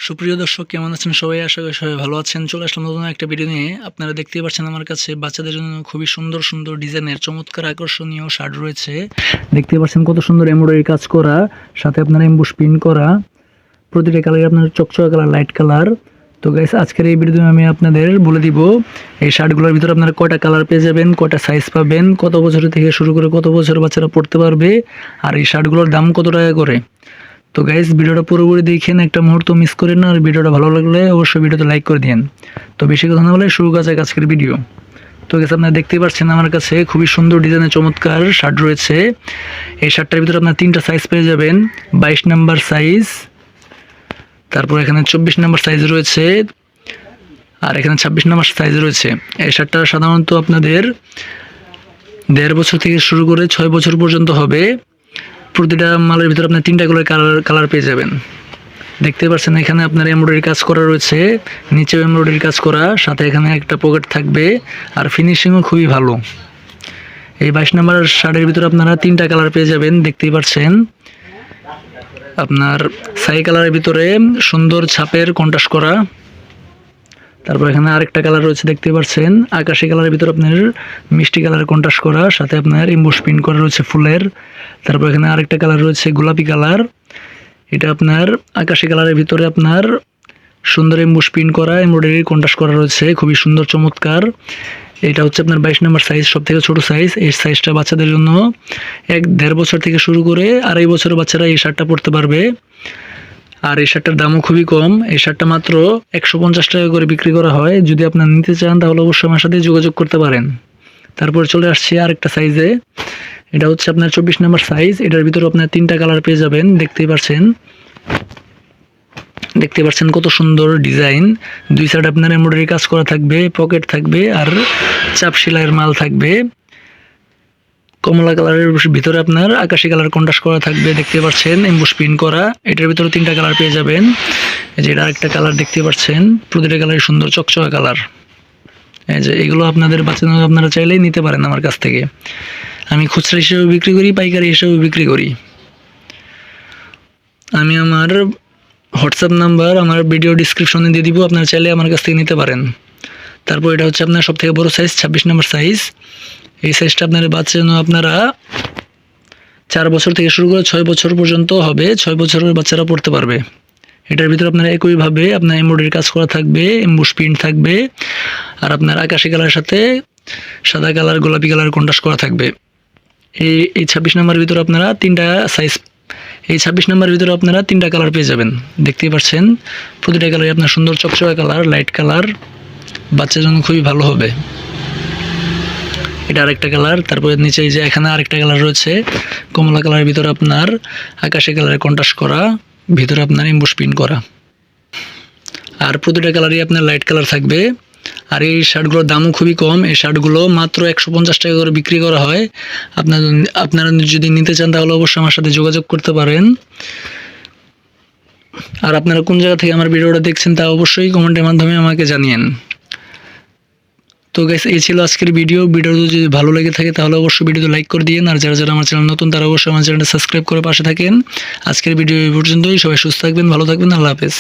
সুপ্রিয় দর্শক, কেমন আছেন সবাই? আশা করি সবাই ভালো আছেন। চলে আসলাম নতুন একটা ভিডিও নিয়ে। আপনারা দেখতেই পাচ্ছেন আমার কাছে বাচ্চাদের জন্য খুবই সুন্দর সুন্দর ডিজাইনের চমৎকার আকর্ষণীয় শার্ট রয়েছে। দেখতে পাচ্ছেন কত সুন্দর এমব্রয়ডারি কাজ করা, সাথে আপনার এমবুশ প্রিন্ট করা, প্রতিটা কালার আপনার চকচকে কালার, লাইট কালার। তো গাইস, আজকের এই ভিডিওতে আমি আপনাদের বলে দিব এই শার্টগুলোর ভিতরে আপনারা কয়টা কালার পেয়ে যাবেন, কয়টা সাইজ পাবেন, কত বছর থেকে শুরু করে কত বছর বাচ্চারা পড়তে পারবে, আর এই শার্টগুলোর দাম কত টাকা করে। তো গাইস, ভিডিওটা পুরোপুরি দেখেন, একটা মুহূর্ত মিস করেন না। আর ভিডিওটা ভালো লাগলে অবশ্যই ভিডিওতে লাইক করে দিন। তো বেশি কথা না বলে শুরু করা যাক আজকের ভিডিও। তো গাইস, আপনারা দেখতেই পাচ্ছেন আমার কাছে খুবই সুন্দর ডিজাইনের চমৎকার শার্ট রয়েছে। এই শার্টটার ভিতরে আপনার তিনটা সাইজ পেয়ে যাবেন। 22 নাম্বার সাইজ, তারপর এখানে 24 নাম্বার সাইজ রয়েছে, আর এখানে 26 নাম্বার সাইজ রয়েছে। এই শার্টটা সাধারণত আপনাদের 1.5 বছর থেকে শুরু করে 6 বছর পর্যন্ত হবে। প্রতিটা মালের ভিতরে আপনার তিনটা করে কালার পেয়ে যাবেন। দেখতে পাচ্ছেন এখানে আপনার এমব্রয়ডারি কাজ করা রয়েছে, নিচেও এমব্রয়ডারি কাজ করা, সাথে এখানে একটা পকেট থাকবে, আর ফিনিশিংও খুবই ভালো। এই 22 নাম্বার শার্টের ভিতরে আপনারা তিনটা কালার পেয়ে যাবেন। দেখতেই পাচ্ছেন আপনার ছাই কালারের ভিতরে সুন্দর ছাপের কন্ট্রাস্ট করা, তারপর এখানে আরেকটা কালার রয়েছে, দেখতে পাচ্ছেন আকাশি কালারের ভিতরে আপনার মিষ্টি কালার কন্ট্রাস্ট করা, সাথে আপনার এমবুশ প্রিন্ট করা রয়েছে ফুলের। তারপর এখানে আরেকটা কালার রয়েছে গোলাপি কালার, এটা আপনার আকাশি কালারের ভিতরে আপনার সুন্দর এমবুশ প্রিন্ট করা, এমব্রয়ডারি কন্ট্রাস্ট করা রয়েছে, খুবই সুন্দর চমৎকার। এটা হচ্ছে আপনার 22 নম্বর সাইজ, সব থেকে ছোটো সাইজ। এই সাইজটা বাচ্চাদের জন্য 1.5 বছর থেকে শুরু করে 2.5 বছরের বাচ্চারা এই শার্টটা পরতে পারবে। আর এই শার্টটার দামও খুবই কম। এই শার্টটা মাত্র 150 টাকা করে বিক্রি করা হয়। যদি আপনার নিতে চান তাহলে অবশ্যই আমার সাথে যোগাযোগ করতে পারেন। তারপর চলে আসছি আরেকটা সাইজে, এটা হচ্ছে আপনার 24 নম্বর সাইজ। এটার ভিতরে আপনার তিনটা কালার পেয়ে যাবেন। দেখতে পাচ্ছেন কত সুন্দর ডিজাইন। দুই সাইড আপনার এমব্রয়ডারি কাজ করা থাকবে, পকেট থাকবে, আর চাপ সেলাইয়ের মাল থাকবে। কমলা কালারের ভিতরে আপনার আকাশি কালার কন্ট্রাস্ট করা থাকবে। দেখতে পাচ্ছেন এমবুশ প্রিন্ট করা। এটার ভিতরে তিনটা কালার পেয়ে যাবেন। এই যে এটা আরেকটা কালার, দেখতে পাচ্ছেন প্রতিটা কালার সুন্দর চকচকে কালার। এই যে এগুলো আপনাদের বাচ্চাদের আপনারা চাইলেই নিতে পারেন আমার কাছ থেকে। আমি খুচরা হিসেবে বিক্রি করি, পাইকারি হিসেবে বিক্রি করি। আমি আমার হোয়াটসঅ্যাপ নাম্বার আমার ভিডিও ডিসক্রিপশনে দিয়ে দিব, আপনারা চাইলে আমার কাছ থেকে নিতে পারেন। তারপর এটা হচ্ছে আপনার সবথেকে বড় সাইজ, 26 নম্বর সাইজ। এই সাইজটা আপনার বাচ্চার জন্য আপনারা 4 বছর থেকে শুরু করে 6 বছর পর্যন্ত হবে। 6 বছরের বাচ্চারা পড়তে পারবে। এটার ভিতরে আপনার একইভাবে আপনার এমব্রয়ডারি কাজ করা থাকবে, এমবুশ প্রিন্ট থাকবে, আর আপনার আকাশি কালারের সাথে সাদা কালার, গোলাপি কালার কন্ট্রাস্ট করা থাকবে। এই 26 নম্বরের ভিতরে আপনারা তিনটা সাইজ, এই 26 নম্বরের ভিতরে আপনারা তিনটা কালার পেয়ে যাবেন। দেখতেই পাচ্ছেন প্রতিটা কালারই আপনার সুন্দর চকচকে কালার, লাইট কালার, বাচ্চার জন্য খুবই ভালো হবে। এটা আরেকটা কালার। তারপরে নিচে এই যে এখানে আরেকটা কালার রয়েছে, কমলা কালারের ভিতরে আপনার আকাশি কালারের কন্ট্রাস্ট করা, ভিতরে আপনার এমবুশ প্রিন্ট করা, আর প্রতিটা কালারই আপনার লাইট কালার থাকবে। আর এই শার্টগুলোর দামও খুবই কম। এই শার্টগুলো মাত্র 150 টাকা করে বিক্রি করা হয়। আপনারা যদি নিতে চান তাহলে অবশ্যই আমার সাথে যোগাযোগ করতে পারেন। আর আপনারা কোন জায়গা থেকে আমার ভিডিওটা দেখছেন তা অবশ্যই কমেন্টের মাধ্যমে আমাকে জানিয়েন। তো গাইস, এই ছিল আজকের ভিডিও। ভিডিওটি যদি ভালো লেগে থাকে তাহলে অবশ্যই ভিডিওতে লাইক করে দিন। আর যারা যারা আমার চ্যানেল নতুন তারা অবশ্যই আমার চ্যানেলটা সাবস্ক্রাইব করে পাশে থাকেন। আজকের ভিডিও এই পর্যন্তই। সবাই সুস্থ থাকবেন, ভালো থাকবেন। আল্লাহ হাফেজ।